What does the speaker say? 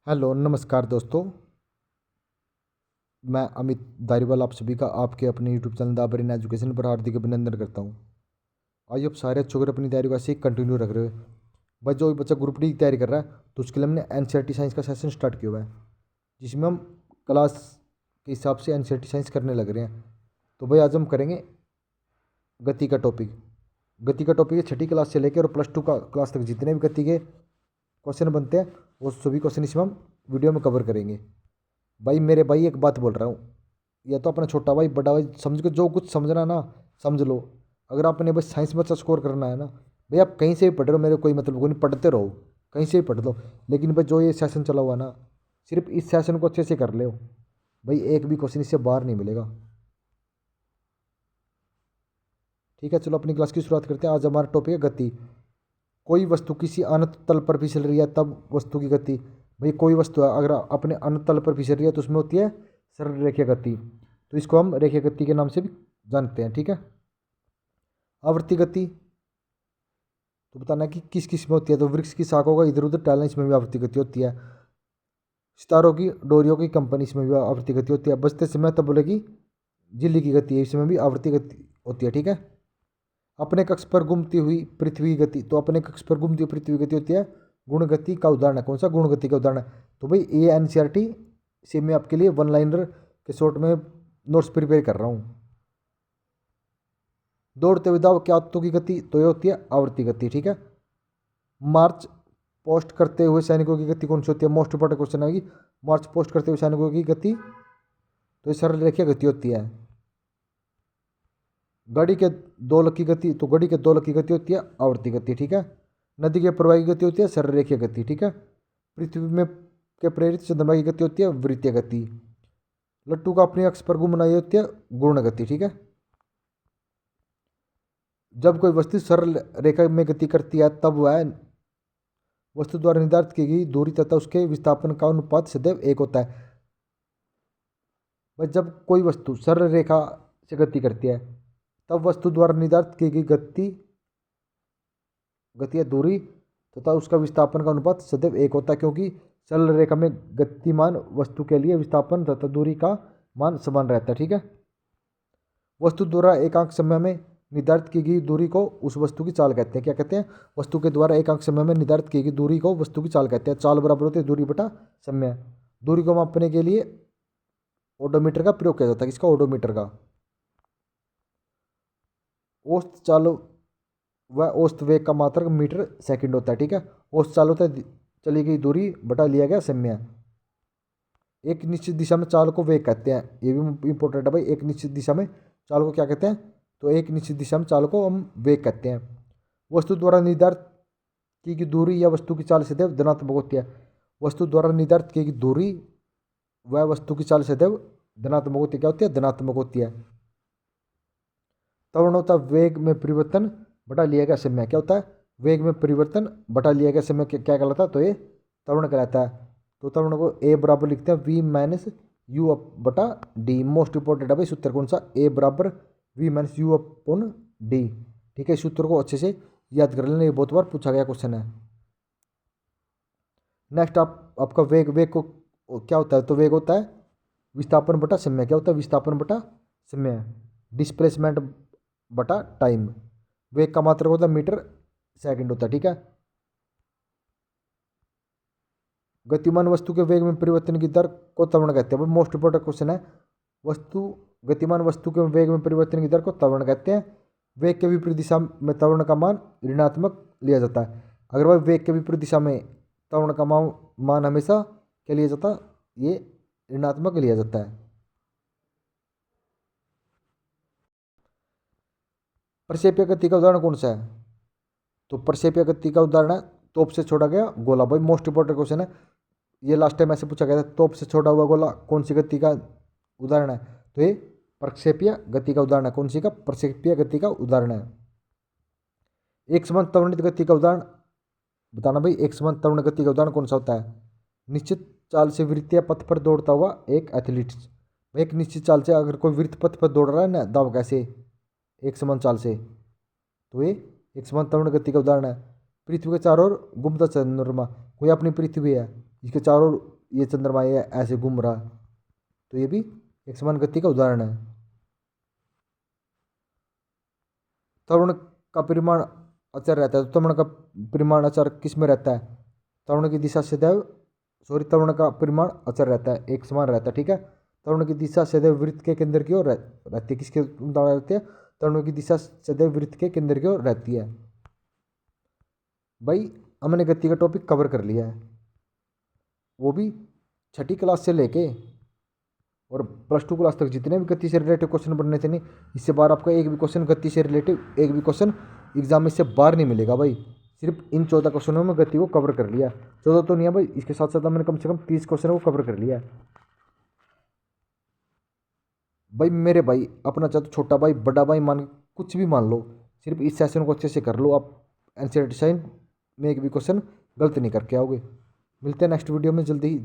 Hello नमस्कार दोस्तों। मैं अमित धारीवाल आप सभी का आपके अपने YouTube channel the brain education पर हार्दिक अभिनंदन करता हूं। आइए अब सारे अच्छों कर अपनी तैयारी वैसे ही कंटिन्यू रख रहे हो। भाई जो भी बच्चा ग्रुप डी की तैयारी कर रहा है तो उसके लिए हमने एनसीईआरटी साइंस का सेशन स्टार्ट किया हुआ है, जिसमें हम क्लास के हिसाब से एनसीईआरटी साइंस करने लग रहे हैं। तो भाई आज हम करेंगे गति का टॉपिक। गति का टॉपिक है छठी क्लास से लेकर और +2 का क्लास तक जितने भी गति के क्वेश्चन बनते हैं वो सभी क्वेश्चन इसमें हम वीडियो में कवर करेंगे। भाई मेरे भाई एक बात बोल रहा हूँ, या तो अपना छोटा भाई बड़ा भाई समझ के जो कुछ समझना ना समझ लो। अगर आपने बस साइंस में अच्छा स्कोर करना है ना भाई, आप कहीं से भी पढ़ रहे हो, मेरे कोई मतलब को नहीं, पढ़ते रहो, कहीं से भी पढ़ लो। लेकिन भाई जो ये सेशन चला हुआ ना, सिर्फ इस सेशन को अच्छे से कर ले भाई, एक भी क्वेश्चन इससे बाहर नहीं मिलेगा। ठीक है, चलो अपनी क्लास की शुरुआत करते हैं। आज हमारा टॉपिक है गति। कोई वस्तु किसी अनंत तल पर फिसल रही है तब वस्तु की गति। भाई कोई वस्तु है अगर अपने अनंत तल पर फिसल रही है तो उसमें होती है सरल रेखीय गति। तो इसको हम रेखीय गति के नाम से भी जानते हैं। ठीक है, आवर्ती गति तो बताना कि किस किस में होती है। तो वृक्ष की शाखों का इधर उधर टहलना, इसमें भी आवर्ती गति होती है। सितारों की डोरियों की कंपनी, इसमें भी आवर्ती गति होती है। बजते समय तब बोलेगी झिल्ली की गति है, इसमें भी आवर्ती गति होती है। ठीक है, अपने कक्ष पर घूमती हुई पृथ्वी की गति। तो अपने कक्ष पर घूमती हुई पृथ्वी की गति होती है गुण गति का उदाहरण है। कौन सा गुण गति का उदाहरण है? तो भाई ये एनसीईआरटी से मैं आपके लिए वन लाइनर के शॉर्ट में नोट्स प्रिपेयर कर रहा हूँ। दौड़ते हुए दाव क्या की गति, तो ये होती है आवर्ती गति। ठीक है, मार्च पोस्ट करते हुए सैनिकों की गति कौन सी होती है? मोस्ट इंपॉर्टेंट क्वेश्चन आएगी। मार्च पोस्ट करते हुए सैनिकों की गति, तो ये सरल रेखीय गति होती है। गाड़ी के दो लक की गति, तो गाड़ी के दो लक की गति होती है आवर्ती गति। ठीक है, नदी के प्रवाह की गति होती है सरल रेखीय गति। ठीक है, पृथ्वी में के प्रेरित चंद्रमा की गति होती है वृत्तीय गति। लट्टू का अपने अक्ष पर घूमना ये होती है गुण गति। ठीक है, जब कोई वस्तु सरल रेखा में गति करती है तब वह वस्तु द्वारा निर्धारित की गई दूरी तथा उसके विस्थापन का अनुपात सदैव एक होता है। बस जब कोई वस्तु सरल रेखा से गति करती है तब वस्तु द्वारा निर्धारित की गई गति या दूरी तथा उसका विस्थापन का अनुपात सदैव एक होता है, क्योंकि सरल रेखा में गतिमान वस्तु के लिए विस्थापन तथा दूरी का मान समान रहता है। ठीक है, वस्तु द्वारा एकांक समय में निर्धारित की गई दूरी को उस वस्तु की चाल कहते हैं। क्या कहते हैं? वस्तु के द्वारा एकांक समय में निर्धारित की गई दूरी को वस्तु की चाल कहते हैं। चाल बराबर होती है दूरी बटा समय। दूरी को मापने के लिए ओडोमीटर का प्रयोग किया जाता है। किसका? ओडोमीटर का। औसत चाल व औसत वेग का मात्रक मीटर सेकंड होता है। ठीक है, औसत चाल होता है चली गई दूरी बटा लिया गया समय। एक निश्चित दिशा में चाल को वेग कहते हैं, ये भी इंपॉर्टेंट है भाई। एक निश्चित दिशा में चाल को क्या कहते हैं? तो एक निश्चित दिशा में चाल को हम वेग कहते हैं। वस्तु द्वारा निर्धारित की गई दूरी या वस्तु की चाल सदैव धनात्मक होती है। वस्तु द्वारा निर्धारित की गई दूरी वह वस्तु की चाल सदैव धनात्मक होती है। क्या होती है? धनात्मक होती है। त्वरण होता है वेग में परिवर्तन बटा लिया गया समय। क्या होता है? वेग में परिवर्तन बटा लिया गया समय क्या कहलाता है? तो ये त्वरण कहलाता है। तो त्वरण को ए बराबर लिखते हैं वी माइनस यू अप बटा डी। मोस्ट इंपॉर्टेंट है भाई सूत्र कौन सा? ए बराबर v minus u upon d. ठीक है, इस सूत्र को अच्छे से याद कर लेना, ये बहुत बार पूछा गया क्वेश्चन है। नेक्स्ट आपका वेग। वेग को क्या होता है? तो वेग होता है विस्थापन बटा समय। क्या होता है? विस्थापन बटा समय। डिस्प्लेसमेंट बटा टाइम। वेग का मात्रक होता है मीटर सेकंड होता है। ठीक है, गतिमान वस्तु के वेग में परिवर्तन की दर को त्वरण कहते हैं। मोस्ट इंपोर्टेंट क्वेश्चन है। वस्तु गतिमान वस्तु के वेग में परिवर्तन की दर को त्वरण कहते हैं। वेग के विपरीत दिशा में त्वरण का मान ऋणात्मक लिया जाता है। अगर वह वेग के विपरीत दिशा में त्वरण का मान हमेशा क्या लिया जाता है? ये ऋणात्मक लिया जाता है। प्रक्षेपीय गति का उदाहरण कौन सा है? तो प्रक्षेपीय गति का उदाहरण है तोप से छोड़ा गया गोला। भाई मोस्ट इंपोर्टेंट क्वेश्चन है, ये लास्ट टाइम ऐसे पूछा गया था। तोप से छोड़ा हुआ गोला कौन सी गति का उदाहरण है? तो ये प्रक्षेपीय गति का उदाहरण है। कौन सी का? प्रक्षेपीय गति का उदाहरण है। एक समान त्वरणित गति का उदाहरण बताना भाई। एक समान त्वरण गति का उदाहरण कौन सा होता है? निश्चित चाल से वृत्तीय पथ पर दौड़ता हुआ एक एथलीट। एक निश्चित चाल से अगर कोई वृत्त पथ पर दौड़ रहा है ना, दाव कैसे? एक समान चाल से, तो ये एक समान त्वरण गति का उदाहरण है। पृथ्वी के चारों ओर घूमता चंद्रमा। कोई अपनी पृथ्वी है, इसके चारों ओर ये चंद्रमा ये ऐसे घूम रहा, तो ये भी एक समान गति का उदाहरण है। त्वरण का परिमाण अचर रहता है, तो त्वरण का परिमाण अचर किस में रहता है? त्वरण की दिशा सदैव त्वरण का परिमाण अचर रहता है, एक समान रहता है, ठीक है। त्वरण की दिशा सदैव वृत्त के केंद्र की ओर रहती है। किसके द्वारा रहती है? त्वरण की दिशा सदैव वृत्त के केंद्र की ओर रहती है। भाई हमने गति का टॉपिक कवर कर लिया है, वो भी छठी क्लास से लेके और +2 क्लास तक जितने भी गति से रिलेटेड क्वेश्चन बनने थे नहीं, इससे बाहर आपका एक भी क्वेश्चन गति से रिलेटिव, एक भी क्वेश्चन एग्जाम में से बाहर नहीं मिलेगा भाई। सिर्फ इन 14 क्वेश्चनों में गति को कवर कर लिया। 14 तो नहीं है भाई, इसके साथ साथ मैंने कम से कम 30 क्वेश्चनों को कवर कर लिया। भाई मेरे भाई, अपना चाहे तो छोटा भाई बड़ा भाई मान कुछ भी मान लो, सिर्फ इस सेशन को अच्छे से कर लो, आप एनसीईआरटी साइन में एक भी क्वेश्चन गलत नहीं करके आओगे। मिलते हैं नेक्स्ट वीडियो में जल्दी ही।